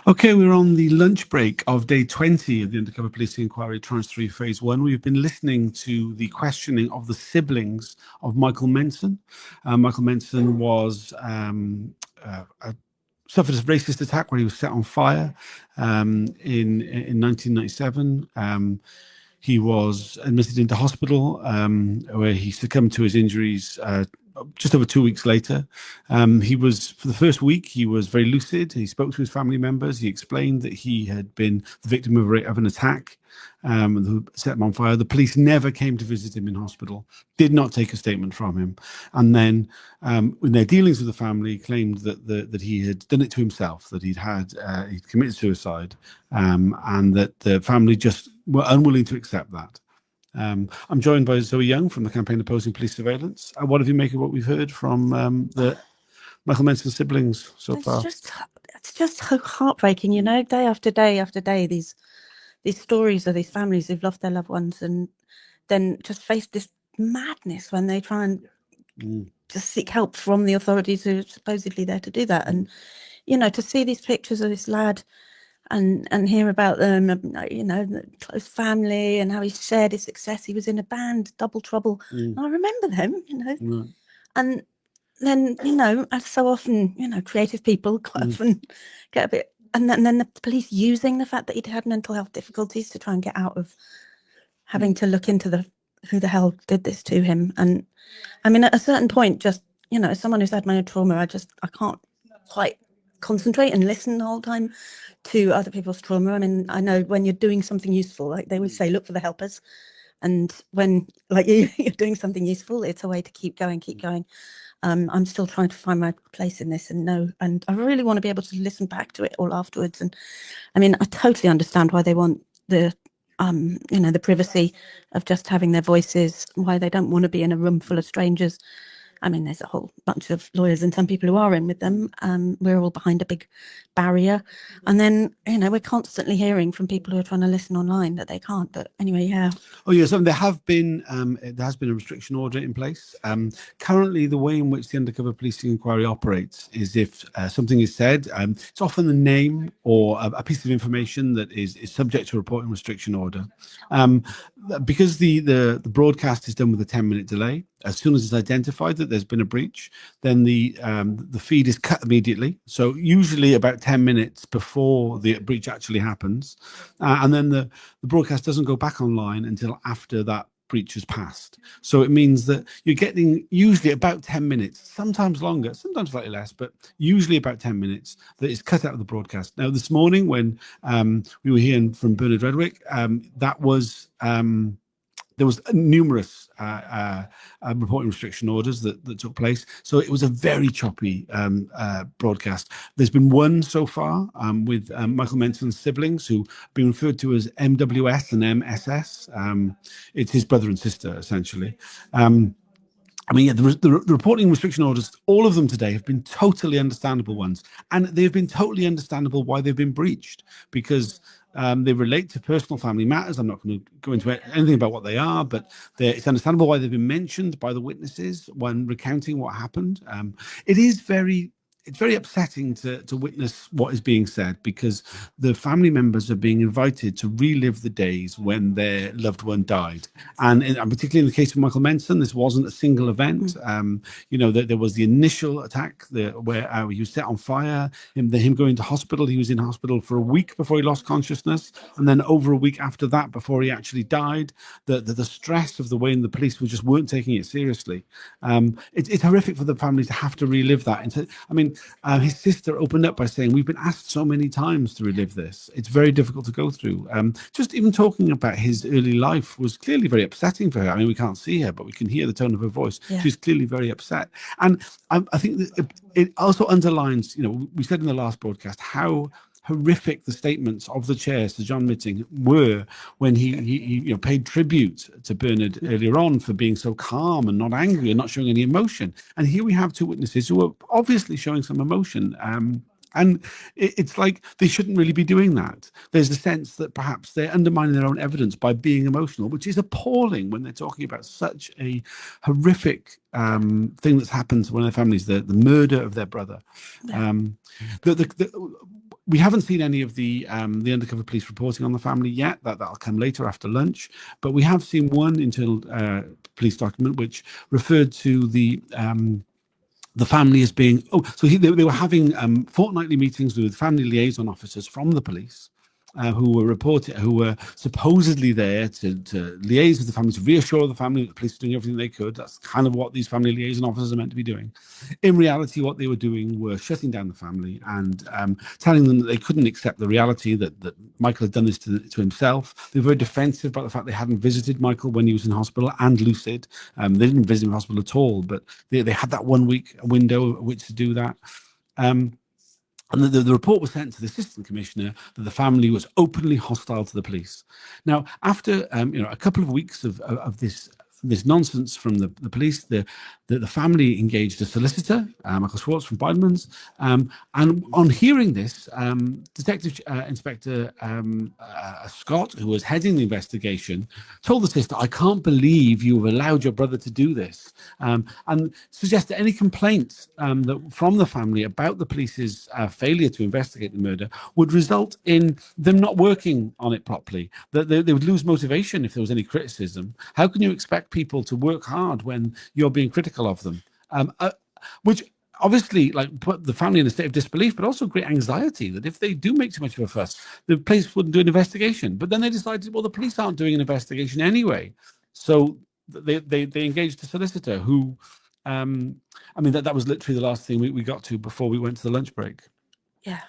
Okay, we're on the lunch break of day 20 of the Undercover Policing Inquiry, Tranche 3, Phase 1. We've been listening to the questioning of the siblings of Michael Menson. Michael Menson was suffered a racist attack where he was set on fire in 1997. He was admitted into hospital where he succumbed to his injuries just over 2 weeks later. He was, for the first week, he was very lucid. He spoke to his family members. He explained that he had been the victim of an attack that set him on fire. The police never came to visit him in hospital, did not take a statement from him. And then in their dealings with the family, claimed that he had done it to himself, that he'd committed suicide, and that the family just were unwilling to accept that. I'm joined by Zoe Young from the Campaign Opposing Police Surveillance. What have you make of what we've heard from the Michael Menson siblings so far? It's just so heartbreaking, you know, day after day after day, these stories of these families who've lost their loved ones and then just face this madness when they try and just seek help from the authorities who are supposedly there to do that. And, you know, to see these pictures of this lad and hear about them, you know, the close family and how he shared his success. He was in a band, Double Trouble. And I remember them, you know. And then, you know, as so often, you know, creative people quite often get a bit, and then the police using the fact that he'd had mental health difficulties to try and get out of having to look into who the hell did this to him. And I mean, at a certain point, just, you know, as someone who's had my own trauma, I can't quite concentrate and listen the whole time to other people's trauma. I mean, I know when you're doing something useful, like they always say, look for the helpers. And when, like, you're doing something useful, it's a way to keep going. I'm still trying to find my place in this and I really want to be able to listen back to it all afterwards. And I mean, I totally understand why they want the, you know, the privacy of just having their voices, why they don't want to be in a room full of strangers. I mean, there's a whole bunch of lawyers and some people who are in with them. We're all behind a big barrier. And then, you know, we're constantly hearing from people who are trying to listen online that they can't. But anyway, yeah. Oh, yes. There has been a restriction order in place. Currently, the way in which the Undercover Policing Inquiry operates is if something is said, it's often the name or a piece of information that is subject to a reporting restriction order. Because the broadcast is done with a 10-minute delay, as soon as it's identified that there's been a breach, then the feed is cut immediately. So usually about 10 minutes before the breach actually happens. And then the broadcast doesn't go back online until after that breach has passed. So it means that you're getting usually about 10 minutes, sometimes longer, sometimes slightly less, but usually about 10 minutes that is cut out of the broadcast. Now, this morning when we were hearing from Bernard Redwick, that was... there was numerous reporting restriction orders that took place. So it was a very choppy broadcast. There's been one so far with Michael Menson's siblings who have been referred to as MWS and MSS. It's his brother and sister, essentially. I mean, yeah, the reporting restriction orders, all of them today have been totally understandable ones. And they've been totally understandable why they've been breached, because they relate to personal family matters. I'm not going to go into anything about what they are, but it's understandable why they've been mentioned by the witnesses when recounting what happened. It's very upsetting to witness what is being said, because the family members are being invited to relive the days when their loved one died. And particularly in the case of Michael Menson, this wasn't a single event. You know, there was the initial attack where he was set on fire, him going to hospital. He was in hospital for a week before he lost consciousness. And then over a week after that, before he actually died, the stress of the way the police weren't taking it seriously. It's horrific for the family to have to relive that. His sister opened up by saying, we've been asked so many times to relive this. It's very difficult to go through. Just even talking about his early life was clearly very upsetting for her. I mean, we can't see her, but we can hear the tone of her voice. Yeah. She's clearly very upset. And I think that it also underlines, you know, we said in the last broadcast how horrific the statements of the chair, Sir John Mitting, were when he paid tribute to Bernard earlier on for being so calm and not angry and not showing any emotion. And here we have two witnesses who are obviously showing some emotion. And it's like they shouldn't really be doing that. There's a sense that perhaps they're undermining their own evidence by being emotional, which is appalling when they're talking about such a horrific thing that's happened to one of their families, the murder of their brother. We haven't seen any of the undercover police reporting on the family yet. That'll come later after lunch. But we have seen one internal police document which referred to the family as being they were having fortnightly meetings with family liaison officers from the police who were supposedly there to liaise with the family, to reassure the family that the police were doing everything they could. That's kind of what these family liaison officers are meant to be doing. In reality, what they were doing were shutting down the family and telling them that they couldn't accept the reality that Michael had done this to himself. They were very defensive about the fact they hadn't visited Michael when he was in hospital and lucid. They didn't visit him in hospital at all, but they had that 1 week window at which to do that. And the report was sent to the assistant commissioner that the family was openly hostile to the police. Now, after a couple of weeks of this nonsense from the police, the family engaged a solicitor, Michael Schwartz from Beidemann's, and on hearing this, Detective Inspector Scott, who was heading the investigation, told the sister, "I can't believe you have allowed your brother to do this," and suggested any complaints from the family about the police's failure to investigate the murder would result in them not working on it properly, that they would lose motivation if there was any criticism. How can you expect people to work hard when you're being critical of them? Which obviously put the family in a state of disbelief, but also great anxiety that if they do make too much of a fuss, the police wouldn't do an investigation. But then they decided, well, the police aren't doing an investigation anyway. So they engaged a solicitor who, that was literally the last thing we got to before we went to the lunch break. Yeah.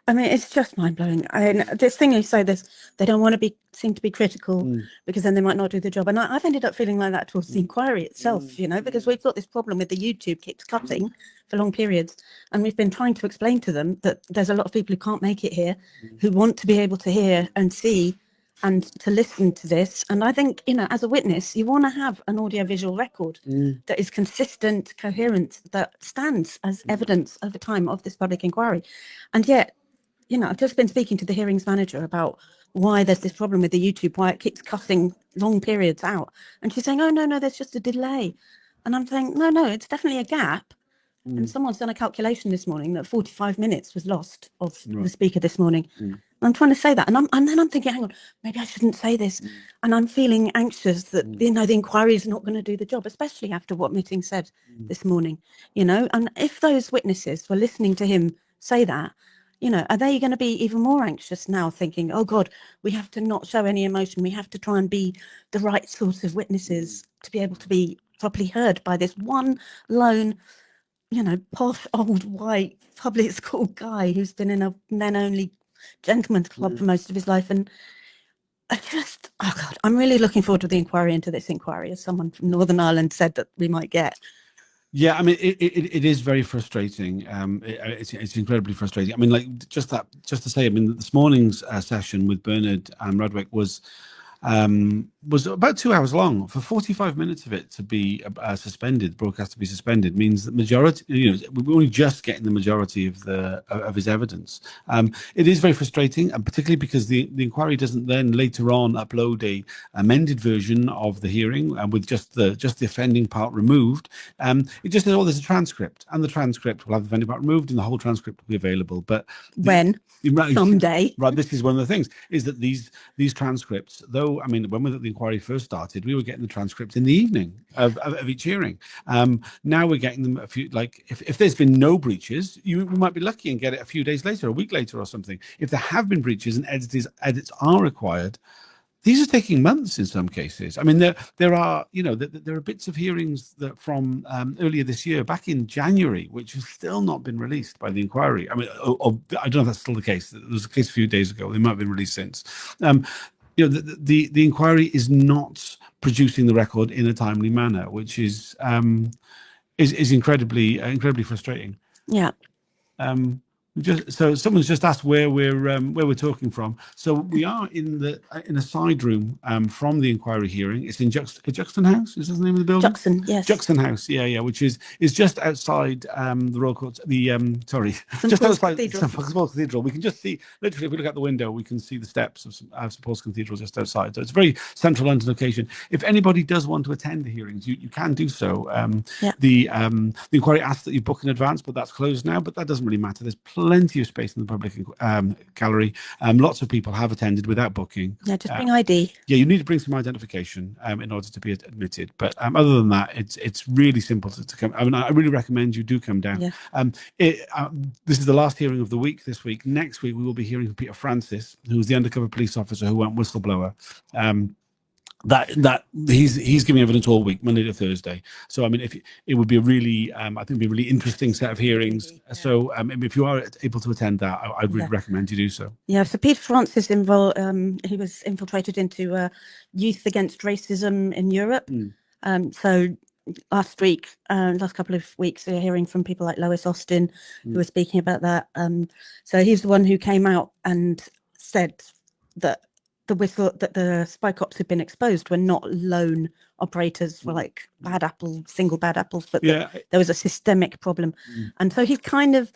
I mean, it's just mind-blowing. This thing you say, they don't want to seem to be critical because then they might not do the job. And I've ended up feeling like that towards the inquiry itself, because we've got this problem with the YouTube keeps cutting for long periods. And we've been trying to explain to them that there's a lot of people who can't make it here, who want to be able to hear and see and to listen to this. And I think, as a witness, you want to have an audiovisual record that is consistent, coherent, that stands as evidence over time of this public inquiry. And yet, I've just been speaking to the hearings manager about why there's this problem with the YouTube, why it keeps cutting long periods out. And she's saying, oh, no, there's just a delay. And I'm saying, no, it's definitely a gap. And someone's done a calculation this morning that 45 minutes was lost of the speaker this morning. I'm trying to say that. And then I'm thinking, hang on, maybe I shouldn't say this. And I'm feeling anxious that, the inquiry is not going to do the job, especially after what Mitting said this morning, And if those witnesses were listening to him say that, are they going to be even more anxious now, thinking, oh, God, we have to not show any emotion. We have to try and be the right sort of witnesses to be able to be properly heard by this one lone, posh, old, white, public school guy who's been in a men-only gentleman's club for most of his life. And I'm really looking forward to the inquiry into this inquiry, as someone from Northern Ireland said that we might get. Yeah, it is very frustrating. It's incredibly frustrating. Just to say, this morning's session with Bernard Rudwick was about 2 hours long. For 45 minutes of it to be suspended, broadcast to be suspended, means that majority, we're only just getting the majority of his evidence. It is very frustrating, and particularly because the inquiry doesn't then later on upload a amended version of the hearing with just the offending part removed. It just says, oh, there's a transcript, and the transcript will have the offending part removed, and the whole transcript will be available. But someday, right? This is one of the things, is that these transcripts, though, when the inquiry first started, we were getting the transcripts in the evening of each hearing. Now we're getting them a few, if there's been no breaches, we might be lucky and get it a few days later, a week later or something. If there have been breaches and edits are required, these are taking months in some cases. There are bits of hearings that from earlier this year, back in January, which have still not been released by the inquiry. I don't know if that's still the case. There was a case a few days ago. They might have been released since. The inquiry is not producing the record in a timely manner, which is incredibly frustrating. Yeah. So someone's just asked where we're talking from. So we are in a side room from the inquiry hearing. It's in Juxton House. Is that the name of the building? Juxton, yes. Juxton House. Yeah, which is just outside the Royal Court. Just outside St Paul's Cathedral. We can just see, literally, if we look out the window, we can see the steps of St Paul's Cathedral just outside. So it's a very central London location. If anybody does want to attend the hearings, you can do so. The inquiry asks that you book in advance, but that's closed now. But that doesn't really matter. There's plenty of space in the public gallery. Lots of people have attended without booking. Yeah, just bring ID. Yeah, you need to bring some identification in order to be admitted. But other than that, it's really simple to come. I mean, I really recommend you do come down. Yeah. This is the last hearing of the week. This week, next week, we will be hearing from Peter Francis, who's the undercover police officer who went whistleblower. That he's giving evidence all week, Monday to Thursday. So I mean, if it would be a really, I think it'd be a really interesting set of hearings. Yeah. So if you are able to attend that, I would recommend you do so. Yeah. So Peter Francis he was infiltrated into Youth Against Racism in Europe. So last couple of weeks, we're hearing from people like Lois Austin who were speaking about that. So he's the one who came out and said that the Spycops had been exposed were not lone operators, were like single bad apples, but there was a systemic problem. And so he's kind of,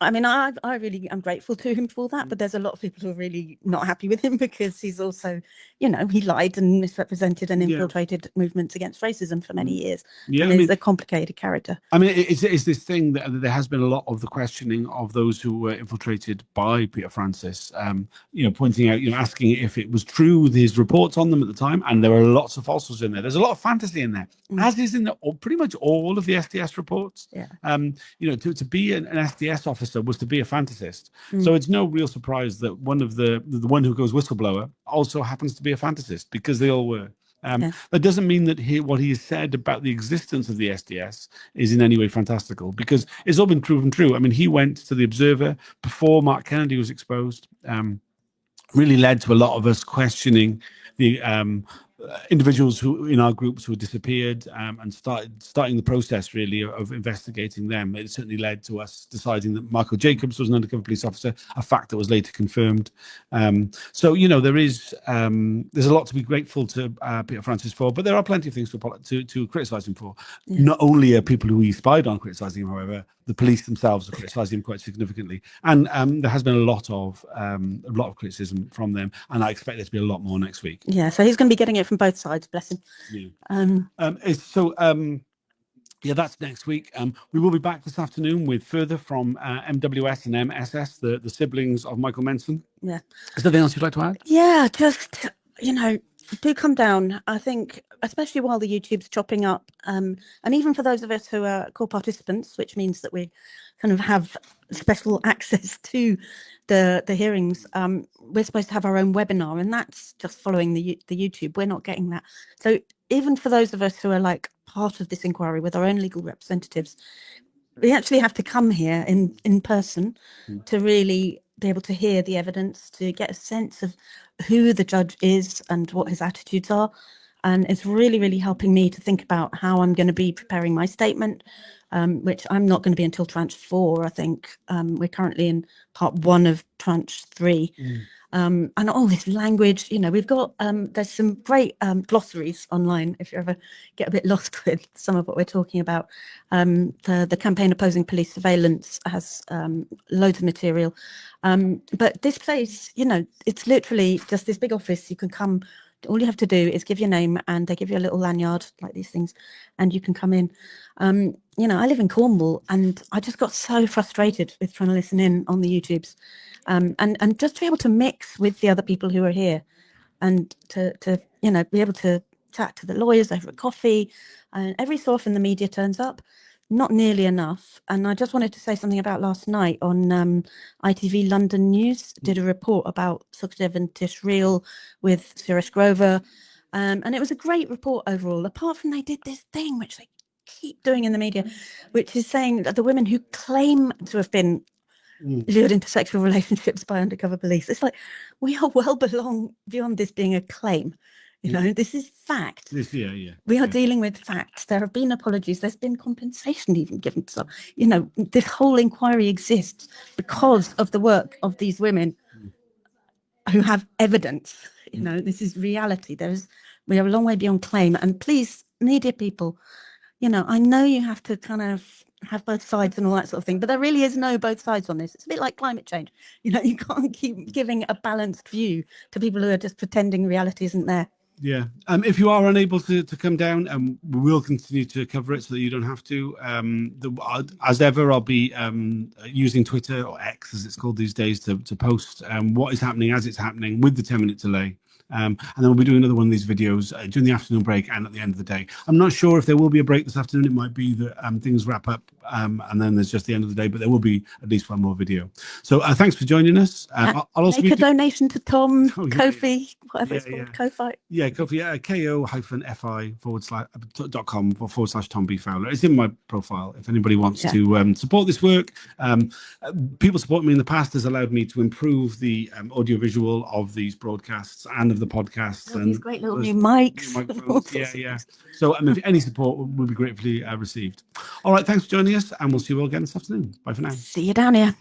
I mean, I really am grateful to him for that, but there's a lot of people who are really not happy with him because he's also, he lied and misrepresented and infiltrated movements against racism for many years. Yeah, and he's a complicated character. I mean, it's this thing that there has been a lot of the questioning of those who were infiltrated by Peter Francis, pointing out, asking if it was true, his reports on them at the time, and there were lots of falsehoods in there. There's a lot of fantasy in there, as is in pretty much all of the SDS reports. Yeah. To be an SDS officer was to be a fantasist. So it's no real surprise that one of the one who goes whistleblower also happens to be a fantasist, because they all were. That doesn't mean that what he has said about the existence of the SDS is in any way fantastical, because it's all been proven true. I mean, he went to the Observer before Mark Kennedy was exposed. Really led to a lot of us questioning the individuals who in our groups who had disappeared, and starting the process really of investigating them. It certainly led to us deciding that Michael Jacobs was an undercover police officer, a fact that was later confirmed. So there's a lot to be grateful to Peter Francis for, but there are plenty of things to criticise him for. Yeah. Not only are people who he spied on criticising him, however, the police themselves are criticising him quite significantly, and there has been a lot of criticism from them, and I expect there to be a lot more next week. Yeah, so he's going to be getting it from both sides, bless him. Yeah. That's next week. We will be back this afternoon with further from MWS and MSS, the siblings of Michael Menson. Yeah. Is there anything else you'd like to add? Yeah, just do come down. I think, especially while the YouTube's chopping up, and even for those of us who are core participants, which means that we kind of have special access to the hearings, we're supposed to have our own webinar, and that's just following the YouTube. We're not getting that. So even for those of us who are like part of this inquiry with our own legal representatives, we actually have to come here in person to really be able to hear the evidence, to get a sense of who the judge is and what his attitudes are. And it's really, really helping me to think about how I'm going to be preparing my statement, which I'm not going to be until Tranche 4, I think. We're currently in part 1 of Tranche 3. And all this language, we've got, there's some great glossaries online if you ever get a bit lost with some of what we're talking about. The campaign opposing police surveillance has loads of material. But this place, it's literally just this big office. You can come, all you have to do is give your name, and they give you a little lanyard like these things, and you can come in. I live in Cornwall, and I just got so frustrated with trying to listen in on the YouTubes. And just to be able to mix with the other people who are here, and to be able to chat to the lawyers over a coffee. And every so often the media turns up, not nearly enough. And I just wanted to say something about last night on ITV London News did a report about Sukhdev and Tishreel with Suresh Grover. And it was a great report overall, apart from they did this thing, which they keep doing in the media, which is saying that the women who claim to have been lured into sexual relationships by undercover police, it's like, we are well beyond this being a claim. You know, this is fact. Yeah. We are dealing with facts. There have been apologies. There's been compensation even given to some. You know, this whole inquiry exists because of the work of these women who have evidence. You know, this is reality. We are a long way beyond claim. And please, media people, you know, I know you have to kind of have both sides and all that sort of thing, but there really is no both sides on this. It's a bit like climate change. You know, you can't keep giving a balanced view to people who are just pretending reality isn't there. Yeah. If you are unable to come down, we will continue to cover it so that you don't have to. As ever, I'll be using Twitter, or X as it's called these days, to post what is happening as it's happening with the 10-minute delay. And then we'll be doing another one of these videos during the afternoon break and at the end of the day. I'm not sure if there will be a break this afternoon. It might be that things wrap up and then there's just the end of the day, but there will be at least one more video. So thanks for joining us. I'll also make a donation to Tom, Kofi, whatever it's called, Kofi. Yeah, Kofi, ko-fi.com/Tom B. Fowler. It's in my profile if anybody wants to support this work. People supporting me in the past has allowed me to improve the audiovisual of these broadcasts and of the podcasts. And these great little new mics. Yeah. So if any support will be gratefully received. All right, thanks for joining us, and we'll see you all again this afternoon. Bye for now. See you down here.